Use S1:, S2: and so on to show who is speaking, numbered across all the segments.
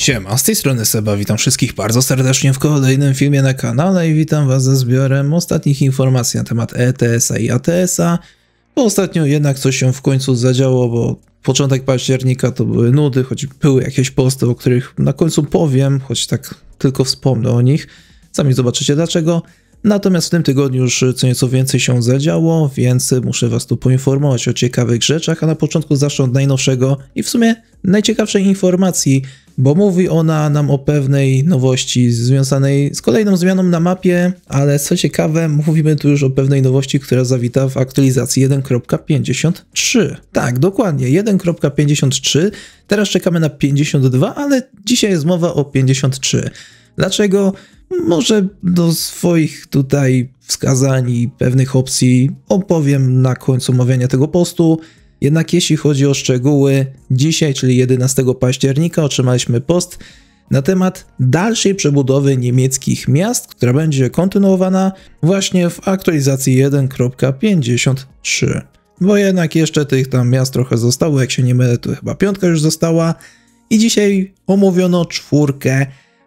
S1: Siema, z tej strony Seba, witam wszystkich bardzo serdecznie w kolejnym filmie na kanale i witam was ze zbiorem ostatnich informacji na temat ETS-a i ATS-a, bo ostatnio jednak coś się w końcu zadziało, bo początek października to były nudy, choć były jakieś posty, o których na końcu powiem, choć tak tylko wspomnę o nich, sami zobaczycie dlaczego. Natomiast w tym tygodniu już co nieco więcej się zadziało, więc muszę was tu poinformować o ciekawych rzeczach, a na początku zacznę od najnowszego i w sumie najciekawszej informacji, bo mówi ona nam o pewnej nowości związanej z kolejną zmianą na mapie, ale co ciekawe, mówimy tu już o pewnej nowości, która zawita w aktualizacji 1.53. Tak, dokładnie, 1.53. Teraz czekamy na 52, ale dzisiaj jest mowa o 53. Dlaczego? Może do swoich tutaj wskazań i pewnych opcji opowiem na końcu omawiania tego postu. Jednak jeśli chodzi o szczegóły, dzisiaj, czyli 11 października, otrzymaliśmy post na temat dalszej przebudowy niemieckich miast, która będzie kontynuowana właśnie w aktualizacji 1.53. Bo jednak jeszcze tych tam miast trochę zostało, jak się nie mylę, to chyba 5 już została. I dzisiaj omówiono 4,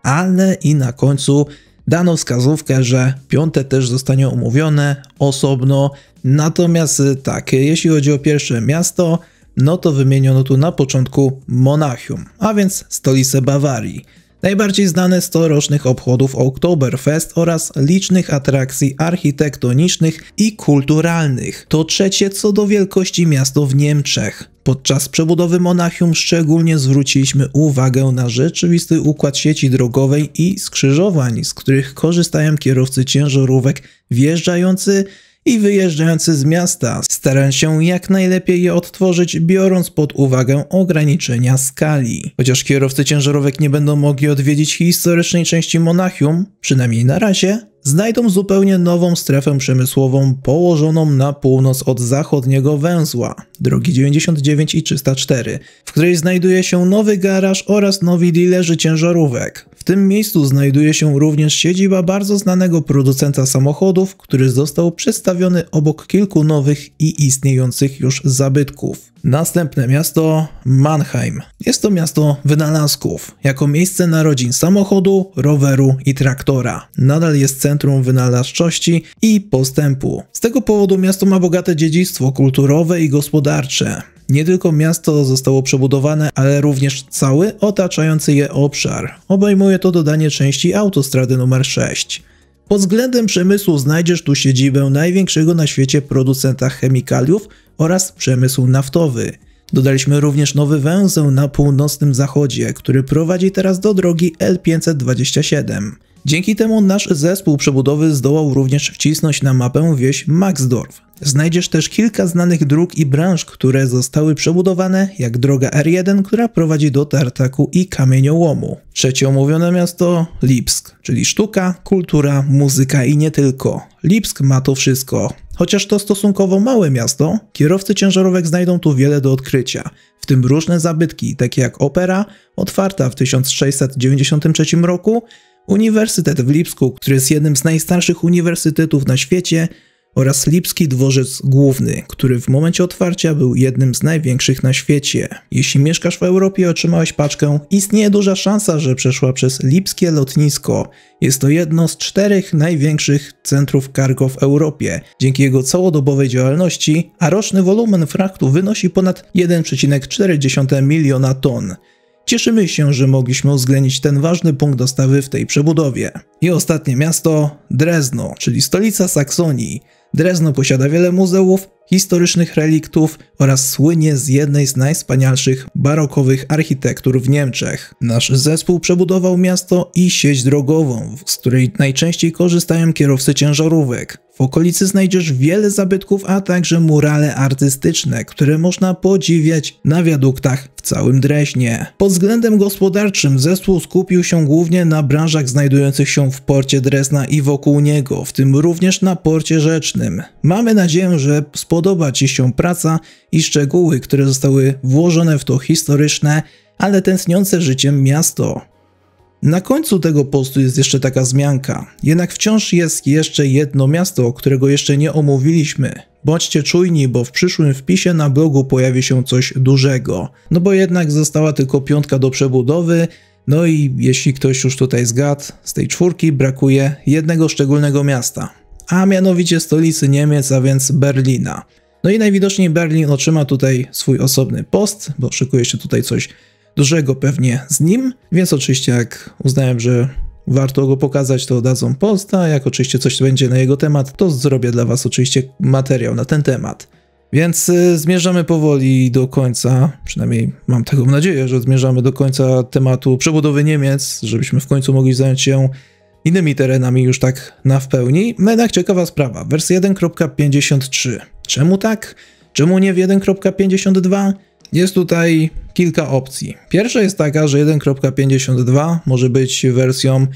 S1: ale i na końcu dano wskazówkę, że 5 też zostanie omówione osobno. Natomiast tak, jeśli chodzi o pierwsze miasto, no to wymieniono tu na początku Monachium, a więc stolicę Bawarii. Najbardziej znane z tegorocznych obchodów Oktoberfest oraz licznych atrakcji architektonicznych i kulturalnych. To trzecie co do wielkości miasto w Niemczech. Podczas przebudowy Monachium szczególnie zwróciliśmy uwagę na rzeczywisty układ sieci drogowej i skrzyżowań, z których korzystają kierowcy ciężarówek wjeżdżający i wyjeżdżający z miasta, starając się jak najlepiej je odtworzyć, biorąc pod uwagę ograniczenia skali. Chociaż kierowcy ciężarówek nie będą mogli odwiedzić historycznej części Monachium, przynajmniej na razie, znajdą zupełnie nową strefę przemysłową położoną na północ od zachodniego węzła, drogi 99 i 304, w której znajduje się nowy garaż oraz nowi dealerzy ciężarówek. W tym miejscu znajduje się również siedziba bardzo znanego producenta samochodów, który został przedstawiony obok kilku nowych i istniejących już zabytków. Następne miasto Mannheim. Jest to miasto wynalazków, jako miejsce narodzin samochodu, roweru i traktora. Nadal jest centrum wynalazczości i postępu. Z tego powodu miasto ma bogate dziedzictwo kulturowe i gospodarcze. Nie tylko miasto zostało przebudowane, ale również cały otaczający je obszar. Obejmuje to dodanie części autostrady nr 6. Pod względem przemysłu znajdziesz tu siedzibę największego na świecie producenta chemikaliów oraz przemysł naftowy. Dodaliśmy również nowy węzeł na północnym zachodzie, który prowadzi teraz do drogi L527. Dzięki temu nasz zespół przebudowy zdołał również wcisnąć na mapę wieś Maxdorf. Znajdziesz też kilka znanych dróg i branż, które zostały przebudowane, jak droga R1, która prowadzi do tartaku i kamieniołomu. Trzecie omówione miasto Lipsk, czyli sztuka, kultura, muzyka i nie tylko. Lipsk ma to wszystko. Chociaż to stosunkowo małe miasto, kierowcy ciężarówek znajdą tu wiele do odkrycia, w tym różne zabytki, takie jak opera, otwarta w 1693 roku, Uniwersytet w Lipsku, który jest jednym z najstarszych uniwersytetów na świecie, oraz Lipski Dworzec Główny, który w momencie otwarcia był jednym z największych na świecie. Jeśli mieszkasz w Europie i otrzymałeś paczkę, istnieje duża szansa, że przeszła przez Lipskie Lotnisko. Jest to jedno z 4 największych centrów cargo w Europie, dzięki jego całodobowej działalności, a roczny wolumen fraktu wynosi ponad 1,4 miliona ton. Cieszymy się, że mogliśmy uwzględnić ten ważny punkt dostawy w tej przebudowie. I ostatnie miasto Drezno, czyli stolica Saksonii. Drezno posiada wiele muzeów, historycznych reliktów oraz słynie z jednej z najwspanialszych barokowych architektur w Niemczech. Nasz zespół przebudował miasto i sieć drogową, z której najczęściej korzystają kierowcy ciężarówek. W okolicy znajdziesz wiele zabytków, a także murale artystyczne, które można podziwiać na wiaduktach w całym Dreźnie. Pod względem gospodarczym zespół skupił się głównie na branżach znajdujących się w porcie Drezna i wokół niego, w tym również na porcie rzecznym. Mamy nadzieję, że spodoba Ci się praca i szczegóły, które zostały włożone w to historyczne, ale tętniące życiem miasto. Na końcu tego postu jest jeszcze taka wzmianka, jednak wciąż jest jeszcze jedno miasto, którego jeszcze nie omówiliśmy. Bądźcie czujni, bo w przyszłym wpisie na blogu pojawi się coś dużego. No bo jednak została tylko 5 do przebudowy, No i jeśli ktoś już tutaj zgadł, z tej 4 brakuje jednego szczególnego miasta, a mianowicie stolicy Niemiec, a więc Berlina. No i najwidoczniej Berlin otrzyma tutaj swój osobny post, bo szykuje się tutaj coś dużego pewnie z nim, więc oczywiście jak uznałem, że warto go pokazać, to dadzą posta, a jak oczywiście coś będzie na jego temat, to zrobię dla was oczywiście materiał na ten temat. Więc zmierzamy powoli do końca, przynajmniej mam taką nadzieję, że zmierzamy do końca tematu przebudowy Niemiec, żebyśmy w końcu mogli zająć się innymi terenami już tak na w pełni. Jednak ciekawa sprawa, wersja 1.53. Czemu tak? Czemu nie w 1.52? Jest tutaj kilka opcji. Pierwsza jest taka, że 1.52 może być wersją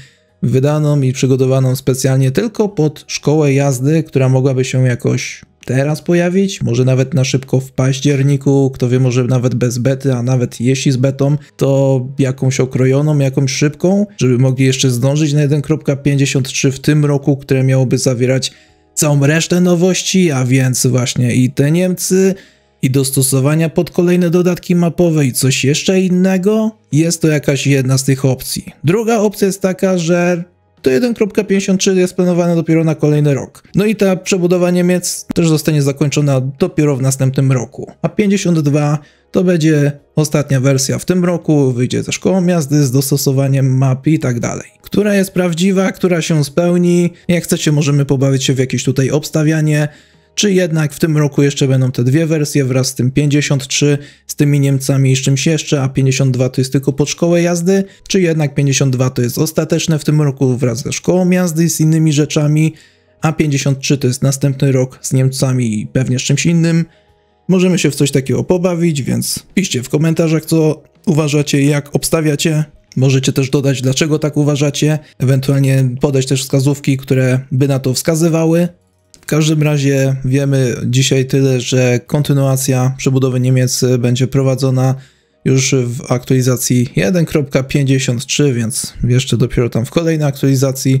S1: wydaną i przygotowaną specjalnie tylko pod szkołę jazdy, która mogłaby się jakoś teraz pojawić, może nawet na szybko w październiku, kto wie, może nawet bez bety, a nawet jeśli z betą, to jakąś okrojoną, jakąś szybką, żeby mogli jeszcze zdążyć na 1.53 w tym roku, które miałoby zawierać całą resztę nowości, a więc właśnie i te Niemcy, i dostosowania pod kolejne dodatki mapowe i coś jeszcze innego. Jest to jakaś jedna z tych opcji. Druga opcja jest taka, że to 1.53 jest planowane dopiero na kolejny rok. No i ta przebudowa Niemiec też zostanie zakończona dopiero w następnym roku. A 52 to będzie ostatnia wersja w tym roku, wyjdzie ze szkołą jazdy, z dostosowaniem map i tak dalej. Która jest prawdziwa, która się spełni. Jak chcecie, możemy pobawić się w jakieś tutaj obstawianie. Czy jednak w tym roku jeszcze będą te dwie wersje wraz z tym 53, z tymi Niemcami i z czymś jeszcze, a 52 to jest tylko pod szkołę jazdy, czy jednak 52 to jest ostateczne w tym roku wraz ze szkołą jazdy i z innymi rzeczami, a 53 to jest następny rok z Niemcami i pewnie z czymś innym. Możemy się w coś takiego pobawić, więc piszcie w komentarzach, co uważacie, jak obstawiacie. Możecie też dodać, dlaczego tak uważacie, ewentualnie podać też wskazówki, które by na to wskazywały. W każdym razie wiemy dzisiaj tyle, że kontynuacja przebudowy Niemiec będzie prowadzona już w aktualizacji 1.53, więc jeszcze dopiero tam w kolejnej aktualizacji.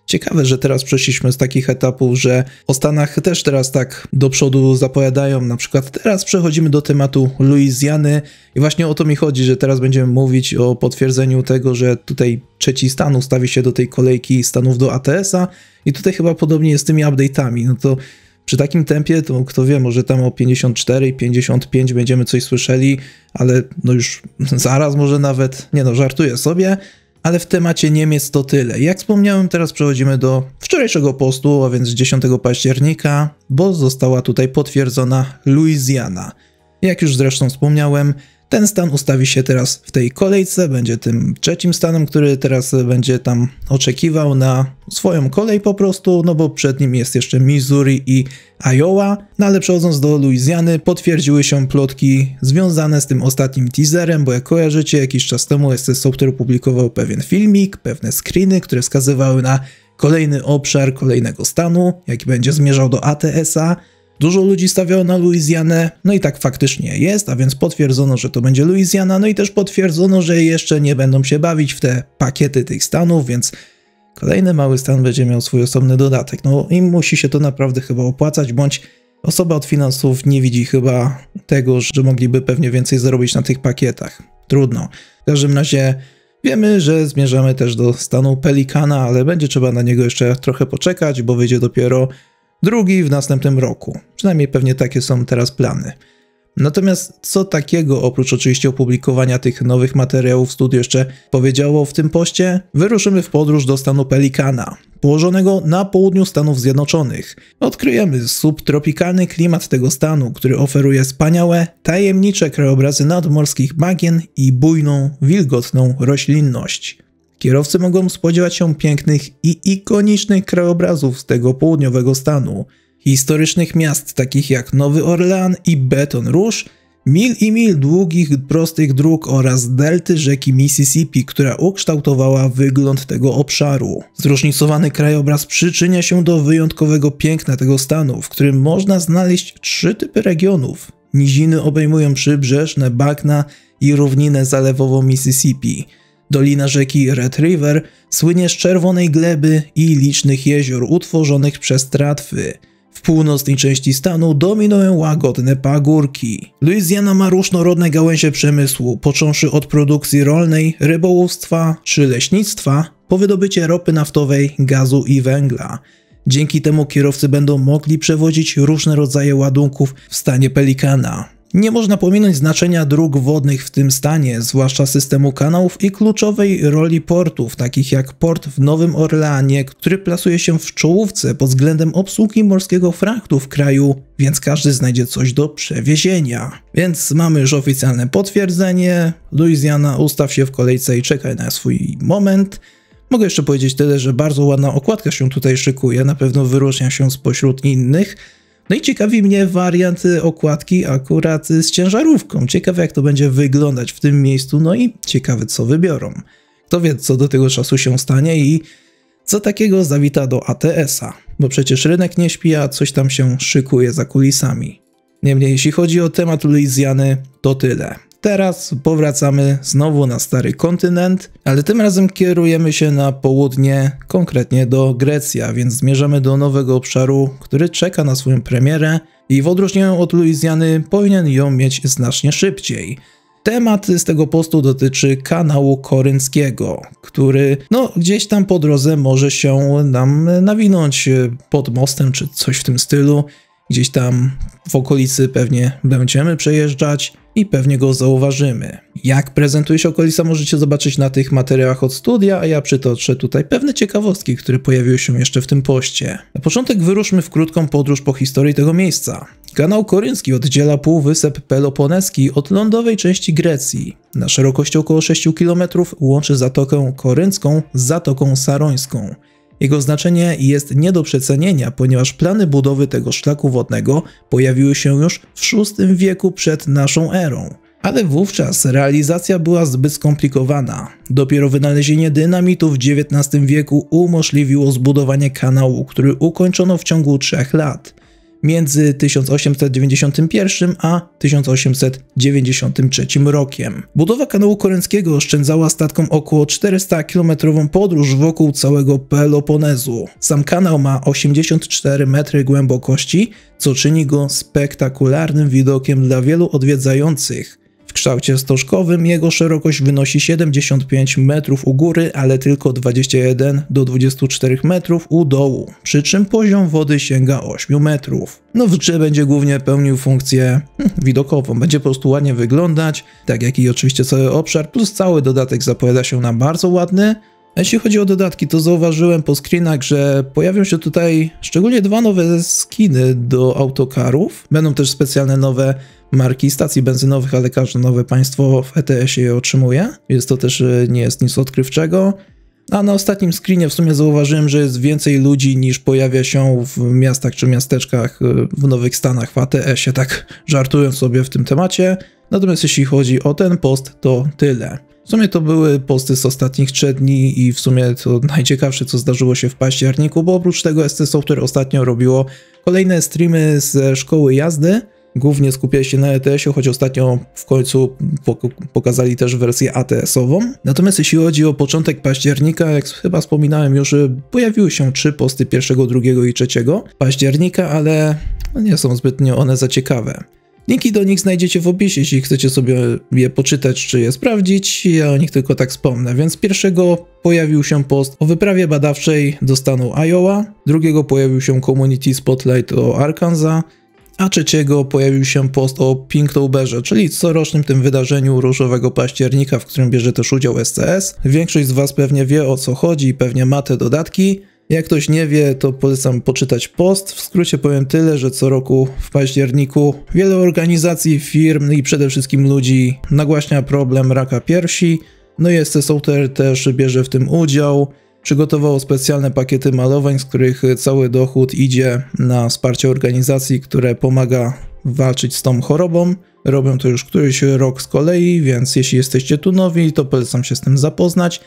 S1: Ciekawe, że teraz przeszliśmy z takich etapów, że o Stanach też teraz tak do przodu zapowiadają. Na przykład teraz przechodzimy do tematu Luizjany i właśnie o to mi chodzi, że teraz będziemy mówić o potwierdzeniu tego, że tutaj trzeci stan ustawi się do tej kolejki stanów do ATS-a i tutaj chyba podobnie jest z tymi update'ami. No to przy takim tempie, to kto wie, może tam o 54 i 55 będziemy coś słyszeli, ale no już zaraz może nawet, nie no, żartuję sobie. Ale w temacie Niemiec to tyle. Jak wspomniałem, teraz przechodzimy do wczorajszego postu, a więc 10 października, bo została tutaj potwierdzona Luizjana. Jak już zresztą wspomniałem, ten stan ustawi się teraz w tej kolejce, będzie tym trzecim stanem, który teraz będzie tam oczekiwał na swoją kolej po prostu, no bo przed nim jest jeszcze Missouri i Iowa. No ale przechodząc do Luizjany, potwierdziły się plotki związane z tym ostatnim teaserem, bo jak kojarzycie, jakiś czas temu SC Software opublikował pewien filmik, pewne screeny, które wskazywały na kolejny obszar kolejnego stanu, jaki będzie zmierzał do ATS-a. Dużo ludzi stawiało na Luizjanę, no i tak faktycznie jest, a więc potwierdzono, że to będzie Luizjana, no i też potwierdzono, że jeszcze nie będą się bawić w te pakiety tych stanów, więc kolejny mały stan będzie miał swój osobny dodatek. No i musi się to naprawdę chyba opłacać, bądź osoba od finansów nie widzi chyba tego, że mogliby pewnie więcej zarobić na tych pakietach. Trudno. W każdym razie wiemy, że zmierzamy też do stanu Pelikana, ale będzie trzeba na niego jeszcze trochę poczekać, bo wyjdzie dopiero drugi w następnym roku. Przynajmniej pewnie takie są teraz plany. Natomiast co takiego, oprócz oczywiście opublikowania tych nowych materiałów, studio jeszcze powiedziało w tym poście? Wyruszymy w podróż do stanu Pelikana, położonego na południu Stanów Zjednoczonych. Odkryjemy subtropikalny klimat tego stanu, który oferuje wspaniałe, tajemnicze krajobrazy nadmorskich bagien i bujną, wilgotną roślinność. Kierowcy mogą spodziewać się pięknych i ikonicznych krajobrazów z tego południowego stanu, historycznych miast takich jak Nowy Orlean i Baton Rouge, mil i mil długich, prostych dróg oraz delty rzeki Mississippi, która ukształtowała wygląd tego obszaru. Zróżnicowany krajobraz przyczynia się do wyjątkowego piękna tego stanu, w którym można znaleźć 3 typy regionów. Niziny obejmują przybrzeżne bagna i równinę zalewową Mississippi. Dolina rzeki Red River słynie z czerwonej gleby i licznych jezior utworzonych przez tratwy. W północnej części stanu dominują łagodne pagórki. Luizjana ma różnorodne gałęzie przemysłu, począwszy od produkcji rolnej, rybołówstwa czy leśnictwa, po wydobycie ropy naftowej, gazu i węgla. Dzięki temu kierowcy będą mogli przewozić różne rodzaje ładunków w stanie Pelikana. Nie można pominąć znaczenia dróg wodnych w tym stanie, zwłaszcza systemu kanałów i kluczowej roli portów, takich jak port w Nowym Orleanie, który plasuje się w czołówce pod względem obsługi morskiego fraktu w kraju, więc każdy znajdzie coś do przewiezienia. Więc mamy już oficjalne potwierdzenie. Luizjana, ustaw się w kolejce i czekaj na swój moment. Mogę jeszcze powiedzieć tyle, że bardzo ładna okładka się tutaj szykuje, na pewno wyróżnia się spośród innych. No i ciekawi mnie wariant okładki akurat z ciężarówką. Ciekawe jak to będzie wyglądać w tym miejscu, no i ciekawe co wybiorą. Kto wie co do tego czasu się stanie i co takiego zawita do ATS-a. Bo przecież rynek nie śpi, a coś tam się szykuje za kulisami. Niemniej jeśli chodzi o temat Luizjany, to tyle. Teraz powracamy znowu na stary kontynent, ale tym razem kierujemy się na południe, konkretnie do Grecji, a więc zmierzamy do nowego obszaru, który czeka na swoją premierę i w odróżnieniu od Luizjany powinien ją mieć znacznie szybciej. Temat z tego postu dotyczy kanału korynckiego, który gdzieś tam po drodze może się nam nawinąć pod mostem czy coś w tym stylu. Gdzieś tam w okolicy pewnie będziemy przejeżdżać i pewnie go zauważymy. Jak prezentuje się okolica możecie zobaczyć na tych materiałach od studia, a ja przytoczę tutaj pewne ciekawostki, które pojawiły się jeszcze w tym poście. Na początek wyruszmy w krótką podróż po historii tego miejsca. Kanał koryncki oddziela półwysep Peloponeski od lądowej części Grecji. Na szerokości około 6 km łączy Zatokę Koryncką z Zatoką Sarońską. Jego znaczenie jest nie do przecenienia, ponieważ plany budowy tego szlaku wodnego pojawiły się już w VI wieku przed naszą erą. Ale wówczas realizacja była zbyt skomplikowana. Dopiero wynalezienie dynamitu w XIX wieku umożliwiło zbudowanie kanału, który ukończono w ciągu 3 lat. Między 1891 a 1893 rokiem. Budowa kanału korynckiego oszczędzała statkom około 400-kilometrową podróż wokół całego Peloponezu. Sam kanał ma 84 metry głębokości, co czyni go spektakularnym widokiem dla wielu odwiedzających. W kształcie stożkowym jego szerokość wynosi 75 metrów u góry, ale tylko 21 do 24 metrów u dołu, przy czym poziom wody sięga 8 metrów. W grze będzie głównie pełnił funkcję widokową, będzie po prostu ładnie wyglądać, tak jak i oczywiście cały obszar, plus cały dodatek zapowiada się na bardzo ładny. A jeśli chodzi o dodatki, to zauważyłem po screenach, że pojawią się tutaj szczególnie 2 nowe skiny do autokarów. Będą też specjalne nowe marki stacji benzynowych, ale każde nowe państwo w ETS-ie je otrzymuje, więc to też nie jest nic odkrywczego. A na ostatnim screenie w sumie zauważyłem, że jest więcej ludzi niż pojawia się w miastach czy miasteczkach w Nowych Stanach w ATS-ie, tak żartując sobie w tym temacie. Natomiast jeśli chodzi o ten post, to tyle. W sumie to były posty z ostatnich 3 dni i w sumie to najciekawsze, co zdarzyło się w październiku, bo oprócz tego ST Software ostatnio robiło kolejne streamy ze szkoły jazdy. Głównie skupiali się na ETS-ie, choć ostatnio w końcu pokazali też wersję ATS-ową. Natomiast jeśli chodzi o początek października, jak chyba wspominałem już, pojawiły się 3 posty 1, 2 i 3 października, ale nie są zbytnio one za ciekawe. Linki do nich znajdziecie w opisie, jeśli chcecie sobie je poczytać czy je sprawdzić, ja o nich tylko tak wspomnę. Więc 1 pojawił się post o wyprawie badawczej do stanu Iowa, 2 pojawił się Community Spotlight o Arkansas, a 3 pojawił się post o Pinktoberze, czyli corocznym tym wydarzeniu różowego października, w którym bierze też udział SCS. Większość z Was pewnie wie o co chodzi i pewnie ma te dodatki. Jak ktoś nie wie, to polecam poczytać post. W skrócie powiem tyle, że co roku w październiku wiele organizacji, firm i przede wszystkim ludzi nagłaśnia problem raka piersi. No i ST Software też bierze w tym udział. Przygotowało specjalne pakiety malowań, z których cały dochód idzie na wsparcie organizacji, które pomaga walczyć z tą chorobą. Robią to już któryś rok z kolei, więc jeśli jesteście tu nowi, to polecam się z tym zapoznać.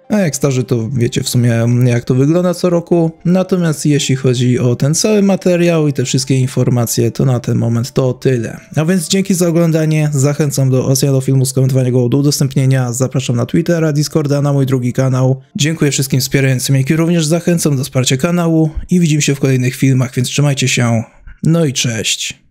S1: A jak starzy, to wiecie w sumie jak to wygląda co roku. Natomiast jeśli chodzi o ten cały materiał i te wszystkie informacje, to na ten moment to tyle. A więc dzięki za oglądanie, zachęcam do oceny filmu, skomentowania go, do udostępnienia, zapraszam na Twittera, Discorda, na mój drugi kanał. Dziękuję wszystkim wspierającym, jak i również zachęcam do wsparcia kanału i widzimy się w kolejnych filmach, więc trzymajcie się, no i cześć.